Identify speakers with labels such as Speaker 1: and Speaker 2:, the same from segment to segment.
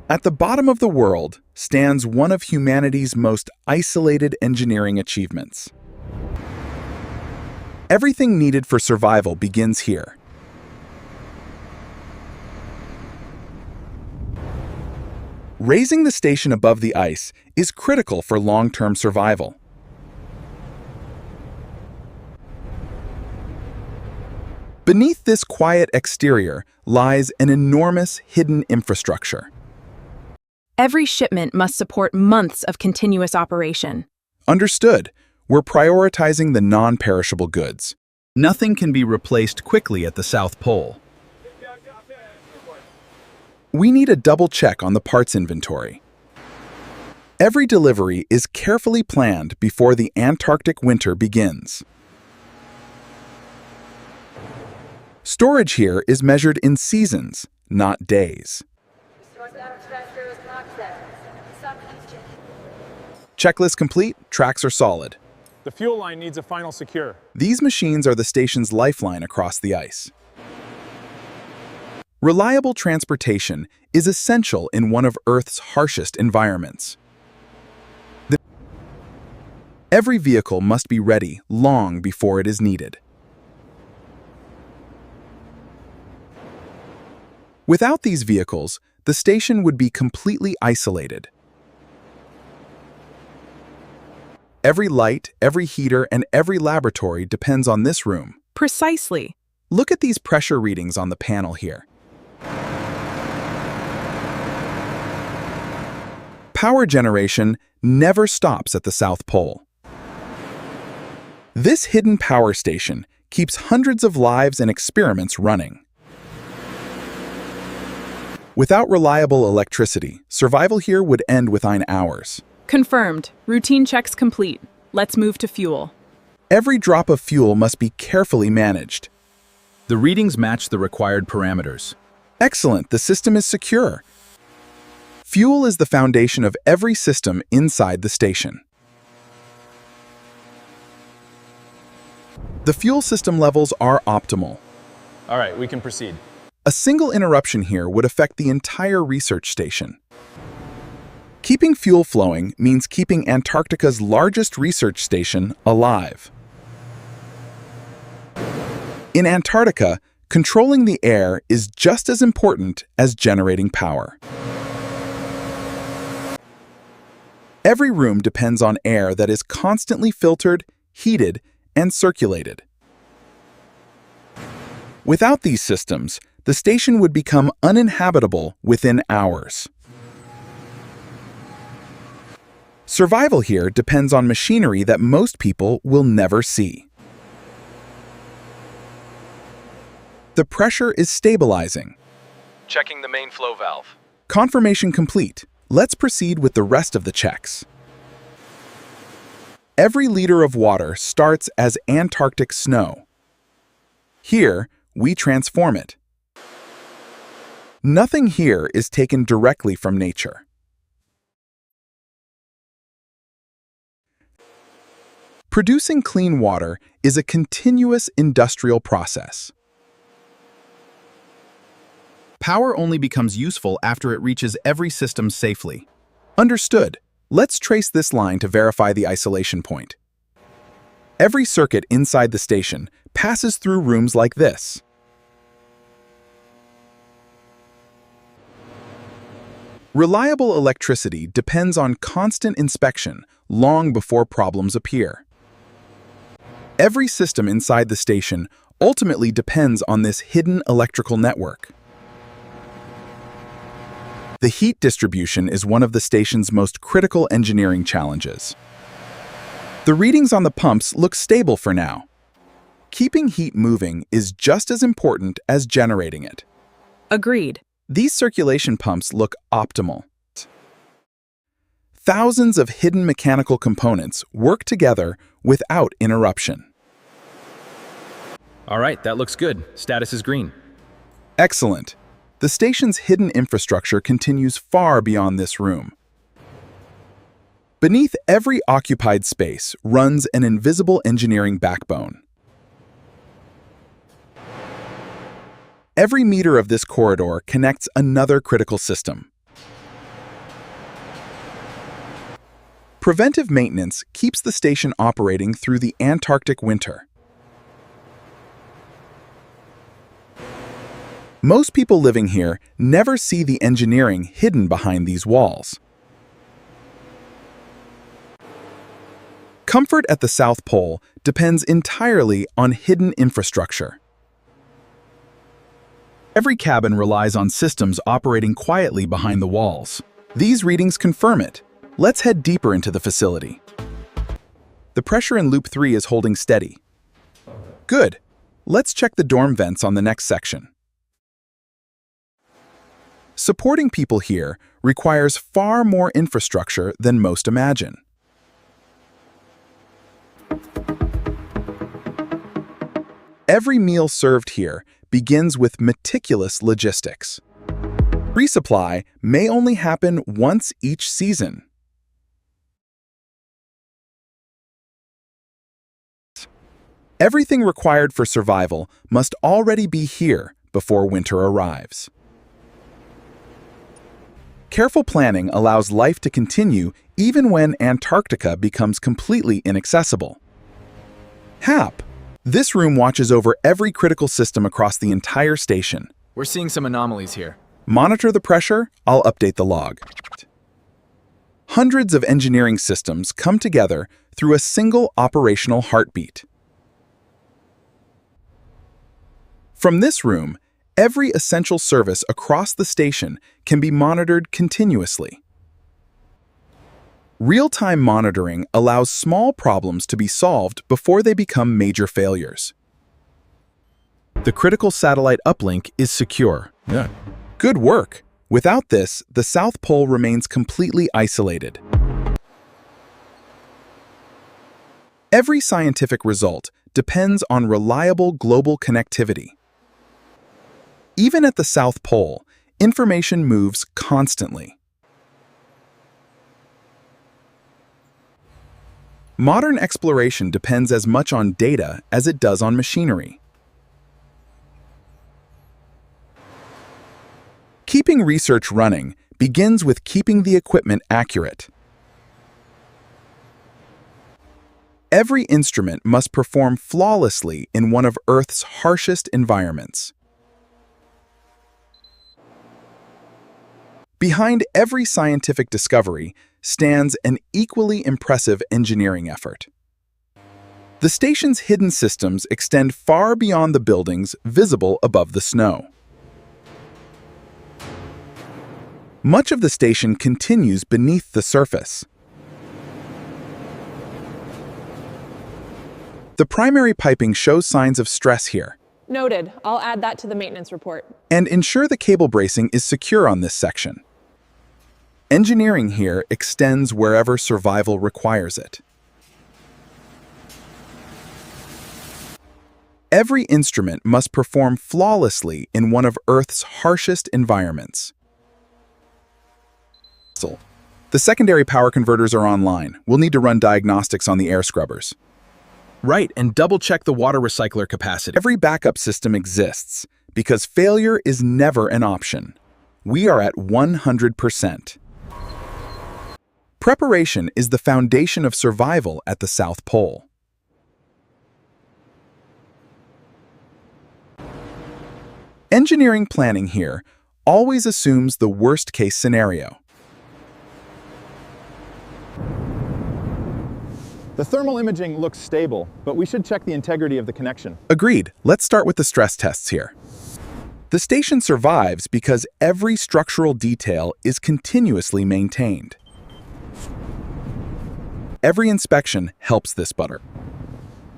Speaker 1: At the bottom of the world stands one of humanity's most isolated engineering achievements. Everything needed for survival begins here. Raising the station above the ice is critical for long-term survival. Beneath this quiet exterior lies an enormous hidden infrastructure.
Speaker 2: Every shipment must support months of continuous operation.
Speaker 1: Understood. We're prioritizing the non-perishable goods. Nothing can be replaced quickly at the South Pole. We need a double check on the parts inventory. Every delivery is carefully planned before the Antarctic winter begins. Storage here is measured in seasons, not days. Checklist complete, tracks are solid.
Speaker 3: The fuel line needs a final secure.
Speaker 1: These machines are the station's lifeline across the ice. Reliable transportation is essential in one of Earth's harshest environments. Every vehicle must be ready long before it is needed. Without these vehicles, the station would be completely isolated. Every light, every heater, and every laboratory depends on this room.
Speaker 2: Precisely.
Speaker 1: Look at these pressure readings on the panel here. Power generation never stops at the South Pole. This hidden power station keeps hundreds of lives and experiments running. Without reliable electricity, survival here would end within hours.
Speaker 2: Confirmed. Routine checks complete. Let's move to fuel.
Speaker 1: Every drop of fuel must be carefully managed. The readings match the required parameters. Excellent, the system is secure. Fuel is the foundation of every system inside the station. The fuel system levels are optimal.
Speaker 3: All right, we can proceed.
Speaker 1: A single interruption here would affect the entire research station. Keeping fuel flowing means keeping Antarctica's largest research station alive. In Antarctica, controlling the air is just as important as generating power. Every room depends on air that is constantly filtered, heated, and circulated. Without these systems, the station would become uninhabitable within hours. Survival here depends on machinery that most people will never see. The pressure is stabilizing.
Speaker 4: Checking the main flow valve.
Speaker 1: Confirmation complete. Let's proceed with the rest of the checks. Every liter of water starts as Antarctic snow. Here, we transform it. Nothing here is taken directly from nature. Producing clean water is a continuous industrial process. Power only becomes useful after it reaches every system safely. Understood. Let's trace this line to verify the isolation point. Every circuit inside the station passes through rooms like this. Reliable electricity depends on constant inspection long before problems appear. Every system inside the station ultimately depends on this hidden electrical network. The heat distribution is one of the station's most critical engineering challenges. The readings on the pumps look stable for now. Keeping heat moving is just as important as generating it.
Speaker 2: Agreed.
Speaker 1: These circulation pumps look optimal. Thousands of hidden mechanical components work together without interruption.
Speaker 4: All right, that looks good. Status is green.
Speaker 1: Excellent. The station's hidden infrastructure continues far beyond this room. Beneath every occupied space runs an invisible engineering backbone. Every meter of this corridor connects another critical system. Preventive maintenance keeps the station operating through the Antarctic winter. Most people living here never see the engineering hidden behind these walls. Comfort at the South Pole depends entirely on hidden infrastructure. Every cabin relies on systems operating quietly behind the walls. These readings confirm it. Let's head deeper into the facility. The pressure in Loop 3 is holding steady. Good. Let's check the dorm vents on the next section. Supporting people here requires far more infrastructure than most imagine. Every meal served here begins with meticulous logistics. Resupply may only happen once each season. Everything required for survival must already be here before winter arrives. Careful planning allows life to continue even when Antarctica becomes completely inaccessible. HAP. This room watches over every critical system across the entire station.
Speaker 4: We're seeing some anomalies here.
Speaker 1: Monitor the pressure, I'll update the log. Hundreds of engineering systems come together through a single operational heartbeat. From this room, every essential service across the station can be monitored continuously. Real-time monitoring allows small problems to be solved before they become major failures. The critical satellite uplink is secure. Good work. Without this, the South Pole remains completely isolated. Every scientific result depends on reliable global connectivity. Even at the South Pole, information moves constantly. Modern exploration depends as much on data as it does on machinery. Keeping research running begins with keeping the equipment accurate. Every instrument must perform flawlessly in one of Earth's harshest environments. Behind every scientific discovery stands an equally impressive engineering effort. The station's hidden systems extend far beyond the buildings visible above the snow. Much of the station continues beneath the surface. The primary piping shows signs of stress here.
Speaker 5: Noted. I'll add that to the maintenance report.
Speaker 1: And ensure the cable bracing is secure on this section. Engineering here extends wherever survival requires it. Every instrument must perform flawlessly in one of Earth's harshest environments. The secondary power converters are online. We'll need to run diagnostics on the air scrubbers.
Speaker 4: Right, and double-check the water recycler capacity.
Speaker 1: Every backup system exists because failure is never an option. We are at 100%. Preparation is the foundation of survival at the South Pole. Engineering planning here always assumes the worst-case scenario.
Speaker 3: The thermal imaging looks stable, but we should check the integrity of the connection.
Speaker 1: Agreed. Let's start with the stress tests here. The station survives because every structural detail is continuously maintained. Every inspection helps this butter.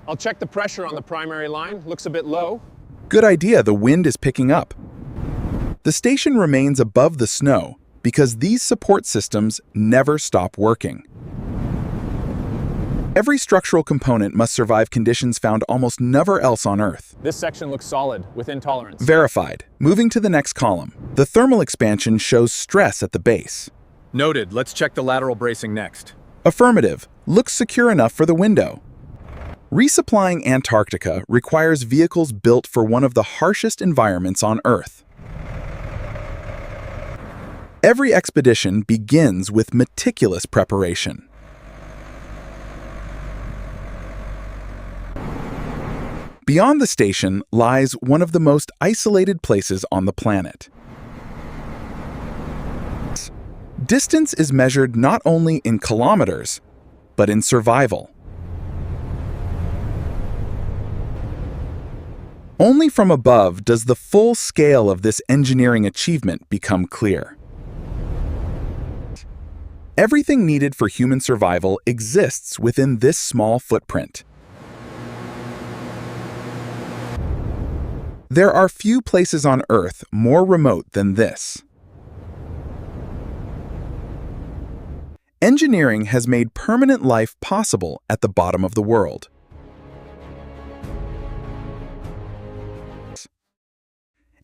Speaker 3: I'll check the pressure on the primary line. Looks a bit low.
Speaker 1: Good idea, the wind is picking up. The station remains above the snow because these support systems never stop working. Every structural component must survive conditions found almost nowhere else on Earth.
Speaker 3: This section looks solid, within tolerance.
Speaker 1: Verified. Moving to the next column. The thermal expansion shows stress at the base.
Speaker 4: Noted. Let's check the lateral bracing next.
Speaker 1: Affirmative. Looks secure enough for the window. Resupplying Antarctica requires vehicles built for one of the harshest environments on Earth. Every expedition begins with meticulous preparation. Beyond the station lies one of the most isolated places on the planet. Distance is measured not only in kilometers, but in survival. Only from above does the full scale of this engineering achievement become clear. Everything needed for human survival exists within this small footprint. There are few places on Earth more remote than this. Engineering has made permanent life possible at the bottom of the world.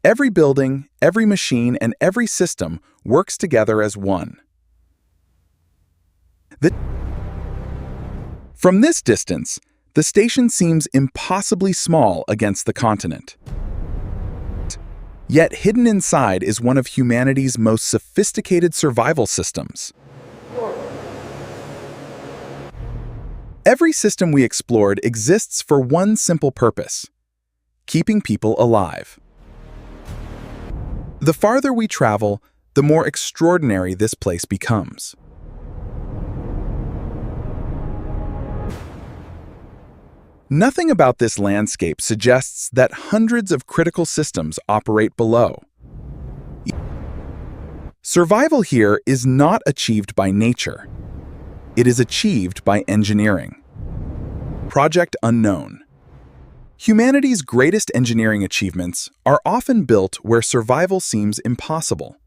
Speaker 1: Every building, every machine, and every system works together as one. From this distance, the station seems impossibly small against the continent. Yet hidden inside is one of humanity's most sophisticated survival systems. Every system we explored exists for one simple purpose: keeping people alive. The farther we travel, the more extraordinary this place becomes. Nothing about this landscape suggests that hundreds of critical systems operate below. Survival here is not achieved by nature. It is achieved by engineering. Project Unknown. Humanity's greatest engineering achievements are often built where survival seems impossible.